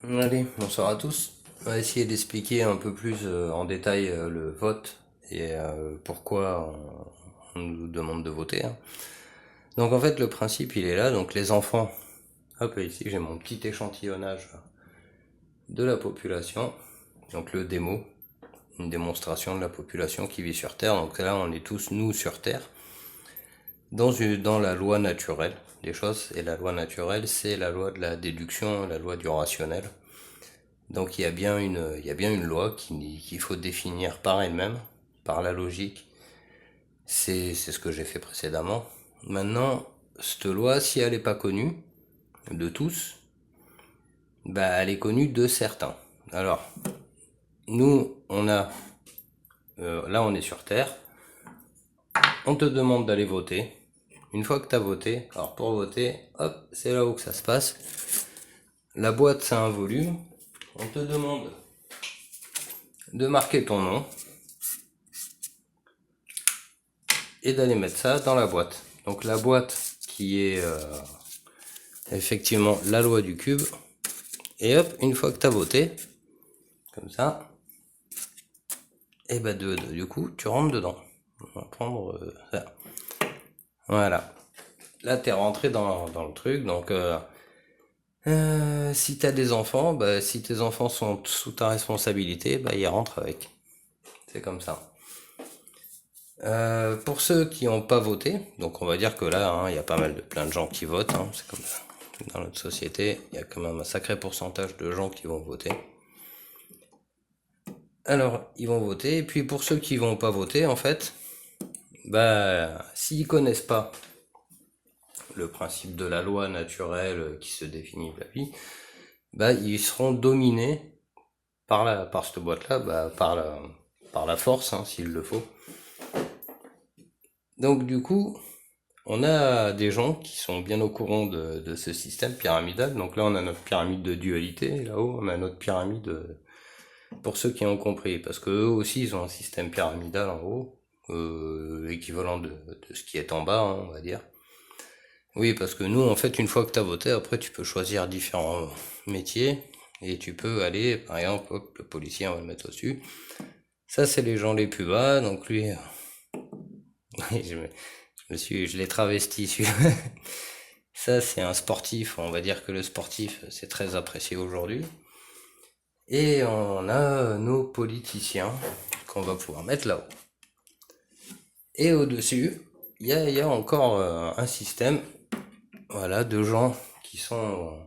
Allez, bonsoir à tous. On va essayer d'expliquer un peu plus en détail le vote et pourquoi on nous demande de voter, hein. Donc en fait le principe il est là, donc les enfants, hop ici j'ai mon petit échantillonnage de la population, donc le démo, une démonstration de la population qui vit sur Terre, donc là on est tous nous sur Terre, dans la loi naturelle des choses, et la loi naturelle c'est la loi de la déduction, la loi du rationnel. Donc il y a bien une loi qu'il faut définir par elle-même, par la logique. C'est ce que j'ai fait précédemment. Maintenant, cette loi, si elle n'est pas connue de tous, bah elle est connue de certains. Alors, nous, là on est sur Terre, on te demande d'aller voter. Une fois que tu as voté, alors pour voter, hop, c'est là-haut que ça se passe. La boîte, c'est un volume. On te demande de marquer ton nom et d'aller mettre ça dans la boîte. Donc la boîte qui est effectivement la loi du cube. Et hop, une fois que tu as voté, comme ça, et bah du coup, tu rentres dedans. On va prendre ça. Voilà. Là, tu es rentré dans le truc. Donc, si tu as des enfants, bah, si tes enfants sont sous ta responsabilité, bah, ils rentrent avec. C'est comme ça. Pour ceux qui n'ont pas voté, donc on va dire que là, hein, il y a pas mal de plein de gens qui votent, hein, c'est comme ça. Dans notre société, il y a quand même un sacré pourcentage de gens qui vont voter. Alors, ils vont voter, et puis pour ceux qui vont pas voter, en fait, bah, s'ils connaissent pas le principe de la loi naturelle qui se définit la vie, bah, ils seront dominés par cette boîte-là, bah, par la force, hein, s'il le faut. Donc, du coup, on a des gens qui sont bien au courant de ce système pyramidal. Donc là, on a notre pyramide de dualité. Là-haut, on a notre pyramide pour ceux qui ont compris. Parce que eux aussi, ils ont un système pyramidal en haut, équivalent de ce qui est en bas, hein, on va dire. Oui, parce que nous, en fait, une fois que tu as voté, après, tu peux choisir différents métiers. Et tu peux aller, par exemple, hop, le policier, on va le mettre au-dessus. Ça, c'est les gens les plus bas. Donc lui, je l'ai travesti, celui-là. Ça, c'est un sportif. On va dire que le sportif, c'est très apprécié aujourd'hui. Et on a nos politiciens qu'on va pouvoir mettre là-haut. Et au-dessus, il y a encore un système, voilà, de gens qui sont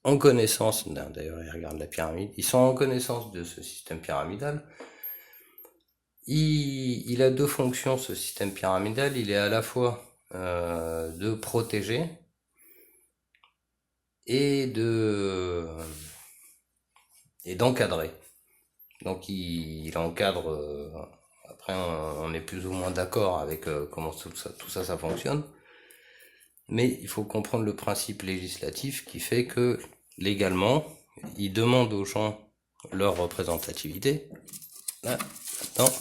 en connaissance, d'ailleurs ils regardent la pyramide, ils sont en connaissance de ce système pyramidal. Il a deux fonctions, ce système pyramidal. Il est à la fois de protéger et et d'encadrer. Donc il encadre. Après, on est plus ou moins d'accord avec comment tout ça, ça fonctionne. Mais il faut comprendre le principe législatif qui fait que légalement, il demande aux gens leur représentativité. Là, maintenant,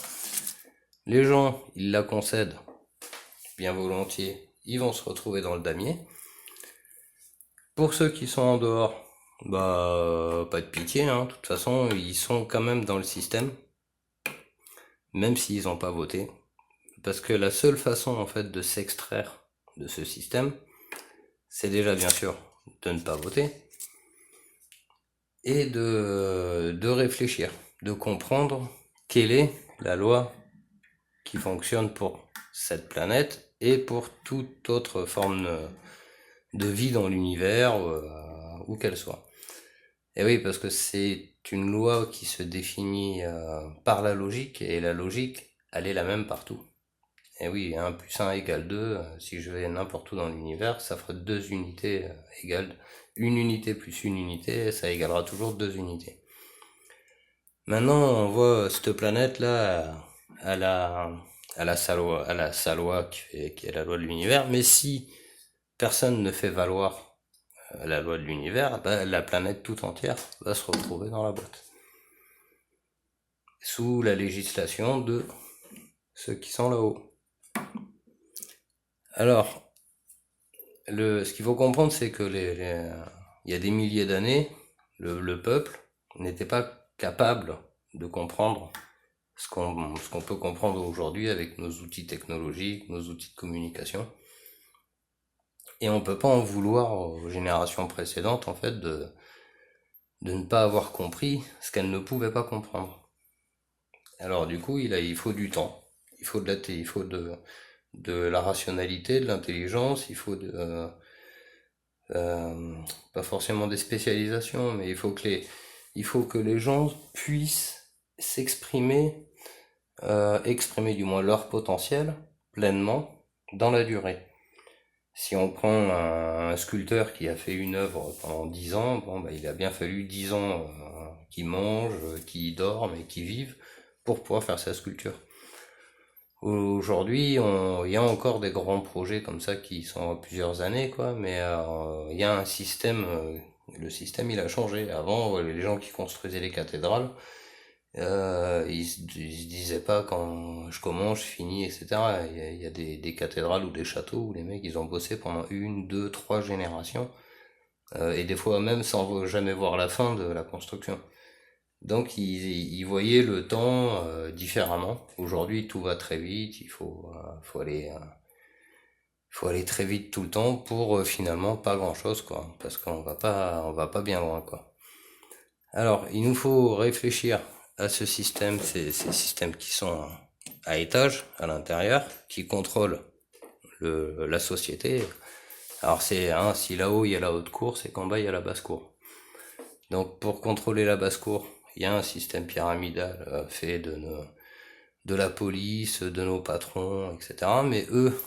les gens, ils la concèdent bien volontiers, ils vont se retrouver dans le damier. Pour ceux qui sont en dehors, bah pas de pitié, hein. De toute façon, ils sont quand même dans le système, même s'ils n'ont pas voté. Parce que la seule façon en fait de s'extraire de ce système, c'est déjà bien sûr de ne pas voter et de réfléchir, de comprendre quelle est la loi qui fonctionne pour cette planète et pour toute autre forme de vie dans l'univers, où qu'elle soit. Et oui, parce que c'est une loi qui se définit par la logique, et la logique, elle est la même partout. Et oui, 1 plus 1 égale 2, si je vais n'importe où dans l'univers, ça fera deux unités égales. Une unité plus une unité, ça égalera toujours deux unités. Maintenant, on voit cette planète-là, elle a, elle a sa loi qui est la loi de l'univers, mais si personne ne fait valoir la loi de l'univers, bah, la planète tout entière va se retrouver dans la boîte. Sous la législation de ceux qui sont là-haut. Alors, ce qu'il faut comprendre, c'est que il y a des milliers d'années, le peuple n'était pas capable de comprendre ce qu'on peut comprendre aujourd'hui avec nos outils technologiques, nos outils de communication. Et on peut pas en vouloir aux générations précédentes, en fait, de ne pas avoir compris ce qu'elles ne pouvaient pas comprendre. Alors du coup, il faut du temps, il faut de la rationalité, de l'intelligence, pas forcément des spécialisations, mais il faut que les gens puissent s'exprimer, exprimer du moins leur potentiel pleinement dans la durée. Si on prend un sculpteur qui a fait une œuvre pendant 10 ans, bon, bah, il a bien fallu 10 ans qu'il mange, qu'il dorme et qu'il vive pour pouvoir faire sa sculpture. Aujourd'hui, il y a encore des grands projets comme ça qui sont à plusieurs années, quoi, mais il y a un système, le système il a changé. Avant, les gens qui construisaient les cathédrales, ils se disaient pas quand je commence, je finis, etc. Il y a des cathédrales ou des châteaux où les mecs ils ont bossé pendant une, deux, trois générations, et des fois même sans jamais voir la fin de la construction. Donc ils voyaient le temps différemment. Aujourd'hui tout va très vite, faut aller très vite tout le temps pour finalement pas grand chose quoi, parce on va pas bien loin quoi. Alors il nous faut réfléchir à ce système, ces systèmes qui sont à étage à l'intérieur, qui contrôlent la société. Alors si là-haut il y a la haute cour, c'est qu'en bas il y a la basse cour. Donc pour contrôler la basse cour, il y a un système pyramidal fait de la police, de nos patrons, etc. Mais eux,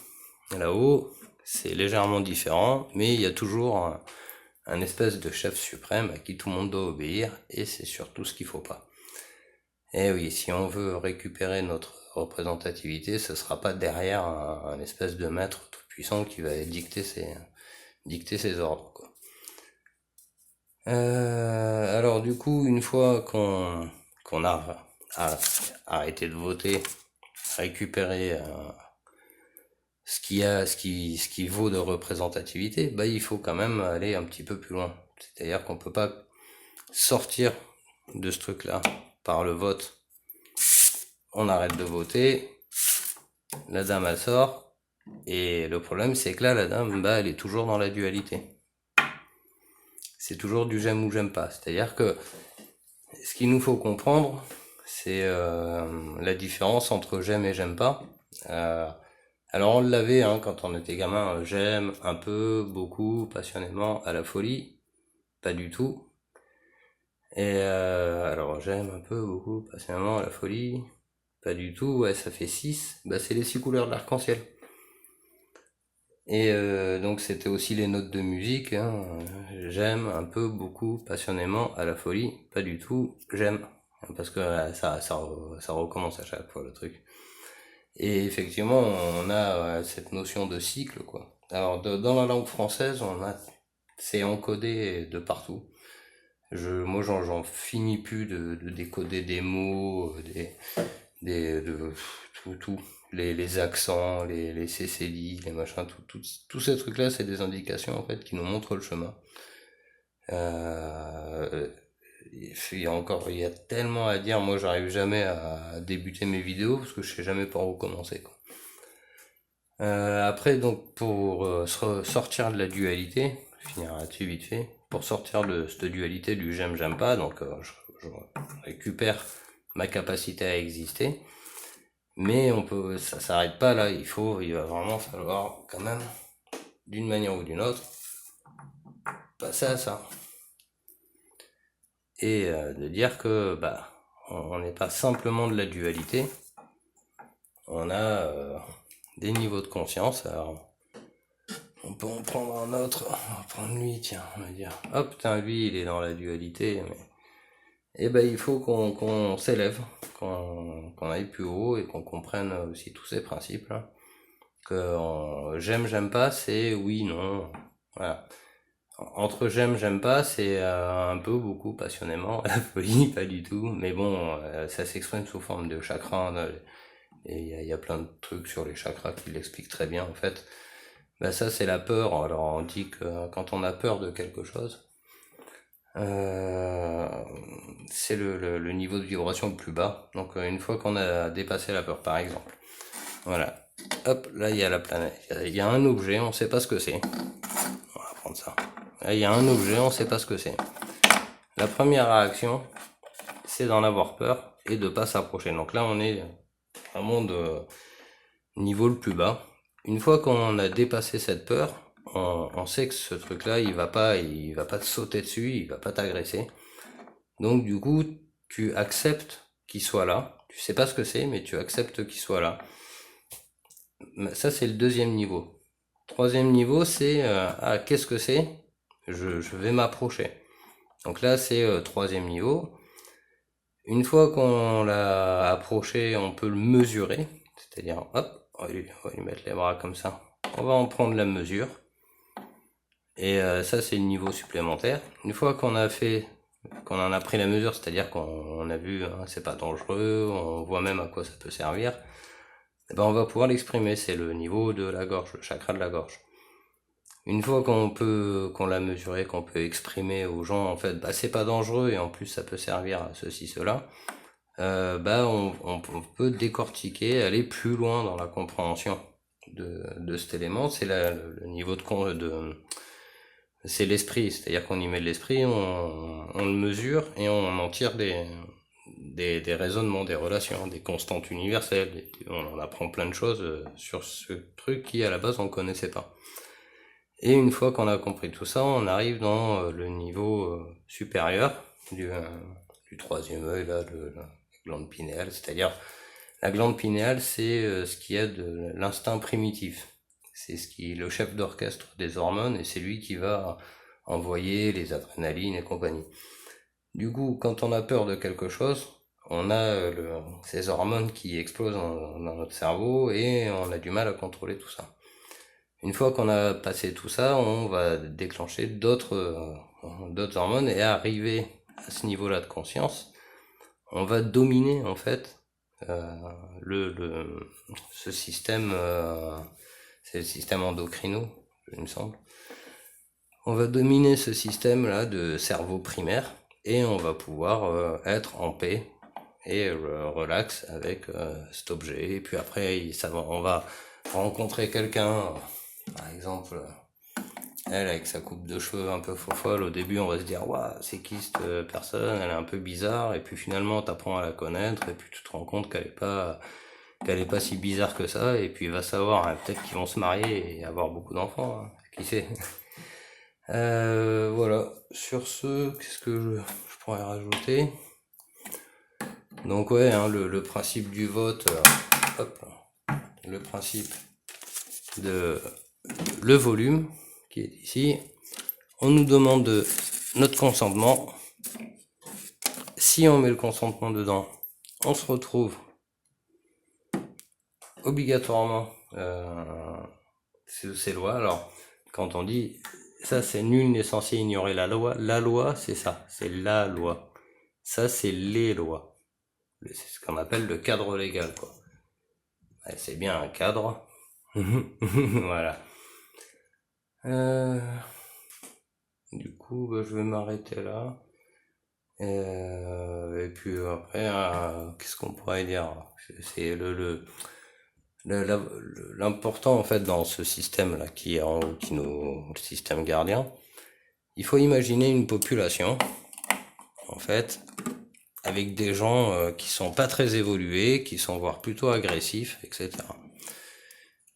là-haut, c'est légèrement différent, mais il y a toujours un espèce de chef suprême à qui tout le monde doit obéir, et c'est surtout ce qu'il faut pas. Et oui, si on veut récupérer notre représentativité, ce sera pas derrière un espèce de maître tout puissant qui va dicter ses ordres, quoi. Alors du coup, une fois qu'on a arrêté de voter, récupérer ce qui vaut de représentativité, bah il faut quand même aller un petit peu plus loin. C'est-à-dire qu'on peut pas sortir de ce truc-là par le vote. On arrête de voter, la dame elle sort, et le problème c'est que là la dame, bah elle est toujours dans la dualité. C'est toujours du j'aime ou j'aime pas. C'est-à-dire que ce qu'il nous faut comprendre, c'est la différence entre j'aime et j'aime pas. Alors on l'avait quand on était gamin, j'aime un peu, beaucoup, passionnément, à la folie, pas du tout. Et alors j'aime un peu, beaucoup, passionnément, à la folie, pas du tout, ouais ça fait 6, bah c'est les 6 couleurs de l'arc-en-ciel. Et donc c'était aussi les notes de musique, j'aime un peu, beaucoup, passionnément, à la folie, pas du tout, j'aime. Parce que ça recommence à chaque fois le truc. Et effectivement, on a cette notion de cycle, quoi. Alors dans la langue française, c'est encodé de partout. Moi j'en finis plus de décoder des mots, tout, les accents, les CCD, les machins, tous ces trucs-là, c'est des indications en fait qui nous montrent le chemin. Il y a tellement à dire. Moi, j'arrive jamais à débuter mes vidéos parce que je sais jamais par où commencer, quoi. Après, donc, pour sortir de la dualité, finir là-dessus vite fait, pour sortir de cette dualité du j'aime, j'aime pas, donc je récupère ma capacité à exister. Mais ça s'arrête pas là. Il va vraiment falloir quand même, d'une manière ou d'une autre, passer à ça. Et de dire que bah on n'est pas simplement de la dualité, on a des niveaux de conscience. Alors on peut en prendre un autre, on va prendre lui, tiens, on va dire hop, putain, lui il est dans la dualité, mais et ben il faut qu'on s'élève, qu'on aille plus haut et qu'on comprenne aussi tous ces principes là. Que j'aime pas, c'est oui, non, voilà. Entre j'aime pas, c'est un peu, beaucoup, passionnément, la folie, pas du tout, mais bon, ça s'exprime sous forme de chakras, et il y a plein de trucs sur les chakras qui l'expliquent très bien en fait. Bah ça c'est la peur. Alors on dit que quand on a peur de quelque chose, C'est le niveau de vibration le plus bas. Donc une fois qu'on a dépassé la peur, par exemple. Voilà. Hop, là il y a la planète. Il y a un objet, on sait pas ce que c'est. On va prendre ça. Là il y a un objet, on sait pas ce que c'est. La première réaction, c'est d'en avoir peur et de pas s'approcher. Donc là on est vraiment de niveau le plus bas. Une fois qu'on a dépassé cette peur, on sait que ce truc-là, il va pas te sauter dessus, il va pas t'agresser. Donc du coup, tu acceptes qu'il soit là. Tu sais pas ce que c'est, mais tu acceptes qu'il soit là. Ça, c'est le deuxième niveau. Troisième niveau, c'est qu'est-ce que c'est? Je vais m'approcher. Donc là, c'est troisième niveau. Une fois qu'on l'a approché, on peut le mesurer. C'est-à-dire, hop, on va lui mettre les bras comme ça. On va en prendre la mesure. Et ça, c'est le niveau supplémentaire. Une fois qu'on en a pris la mesure, c'est-à-dire qu'on a vu, hein, c'est pas dangereux, on voit même à quoi ça peut servir, et ben on va pouvoir l'exprimer. C'est le niveau de la gorge, le chakra de la gorge. Une fois qu'on l'a mesuré, qu'on peut exprimer aux gens, en fait, bah c'est pas dangereux et en plus ça peut servir à ceci, cela. On peut décortiquer, aller plus loin dans la compréhension de cet élément. C'est le niveau c'est l'esprit, c'est-à-dire qu'on y met de l'esprit, on le mesure et on en tire des raisonnements, des relations, des constantes universelles. On en apprend plein de choses sur ce truc qui à la base on connaissait pas. Et une fois qu'on a compris tout ça, on arrive dans le niveau supérieur du troisième œil, là, la glande pinéale, c'est-à-dire la glande pinéale, c'est ce qui est de l'instinct primitif. C'est ce qui est le chef d'orchestre des hormones et c'est lui qui va envoyer les adrénalines et compagnie. Du coup, quand on a peur de quelque chose, on a ces hormones qui explosent dans notre cerveau et on a du mal à contrôler tout ça. Une fois qu'on a passé tout ça, on va déclencher d'autres hormones et arriver à ce niveau-là de conscience, on va dominer en fait ce système, c'est le système endocrino, il me semble. On va dominer ce système-là de cerveau primaire et on va pouvoir être en paix et relax avec cet objet. Et puis après, on va rencontrer quelqu'un, par exemple, elle avec sa coupe de cheveux un peu folle. Au début, on va se dire, waouh, c'est qui cette personne? Elle est un peu bizarre. Et puis finalement, t'apprends à la connaître et puis tu te rends compte qu'elle est pas si bizarre que ça. Et puis il va savoir, hein, peut-être qu'ils vont se marier et avoir beaucoup d'enfants, hein, qui sait. Voilà. Sur ce, qu'est-ce que je pourrais rajouter? Donc ouais, hein, le principe du vote, hop, le principe de le volume qui est ici. On nous demande notre consentement. Si on met le consentement dedans, on se retrouve obligatoirement ces lois. Alors, quand on dit ça, c'est nul n'est censé ignorer la loi, c'est ça, c'est la loi. Ça, c'est les lois. C'est ce qu'on appelle le cadre légal, quoi. C'est bien un cadre. Voilà. Du coup, je vais m'arrêter là. Et puis après, qu'est-ce qu'on pourrait dire? C'est l'important en fait dans ce système là qui est en haut, le système gardien. Il faut imaginer une population en fait avec des gens qui sont pas très évolués, qui sont voire plutôt agressifs, etc.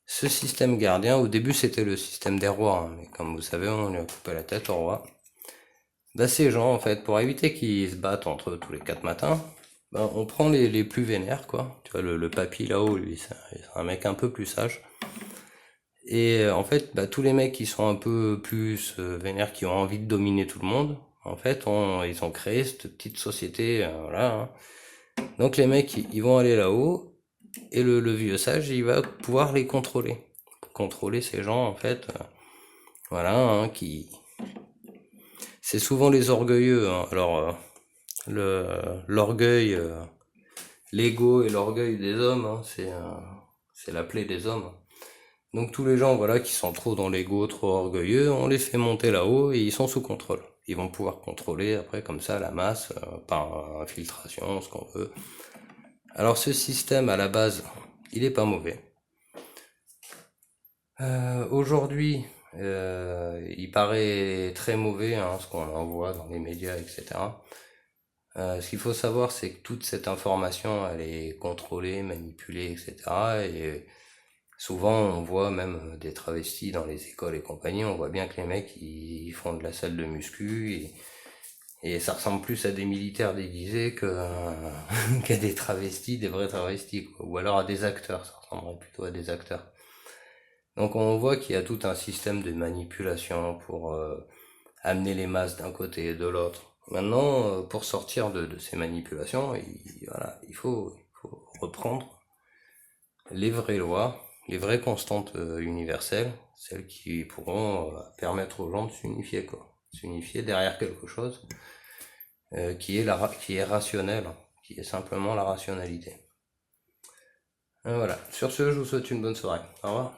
Ce système gardien, au début c'était le système des rois, hein, mais comme vous savez, on lui a coupé la tête au roi. Ces gens, en fait, pour éviter qu'ils se battent entre eux tous les 4 matins, on prend les plus vénères, quoi. Tu vois, le papy là-haut, lui, c'est un mec un peu plus sage. Et en fait, tous les mecs qui sont un peu plus vénères, qui ont envie de dominer tout le monde, en fait, ils ont créé cette petite société, voilà. Hein. Donc les mecs, ils vont aller là-haut, et le vieux sage, il va pouvoir les contrôler. Pour contrôler ces gens, en fait, voilà, hein, c'est souvent les orgueilleux. Hein. Alors, l'orgueil, l'ego et l'orgueil des hommes, hein, c'est la plaie des hommes. Donc tous les gens, voilà, qui sont trop dans l'ego, trop orgueilleux, on les fait monter là-haut et ils sont sous contrôle. ils vont pouvoir contrôler après comme ça la masse par infiltration, ce qu'on veut. Alors ce système à la base, il est pas mauvais. Aujourd'hui, il paraît très mauvais, hein, ce qu'on en voit dans les médias, etc. Ce qu'il faut savoir, c'est que toute cette information, elle est contrôlée, manipulée, etc. Et souvent, on voit même des travestis dans les écoles et compagnie. On voit bien que les mecs, ils font de la salle de muscu et ça ressemble plus à des militaires déguisés qu'à des travestis, des vrais travestis, quoi. Ou alors à des acteurs. Ça ressemblerait plutôt à des acteurs. Donc on voit qu'il y a tout un système de manipulation pour amener les masses d'un côté et de l'autre. Maintenant, pour sortir de ces manipulations, voilà, il faut reprendre les vraies lois, les vraies constantes universelles, celles qui pourront permettre aux gens de s'unifier, quoi. S'unifier derrière quelque chose qui est rationnel, qui est simplement la rationalité. Voilà. Sur ce, je vous souhaite une bonne soirée. Au revoir.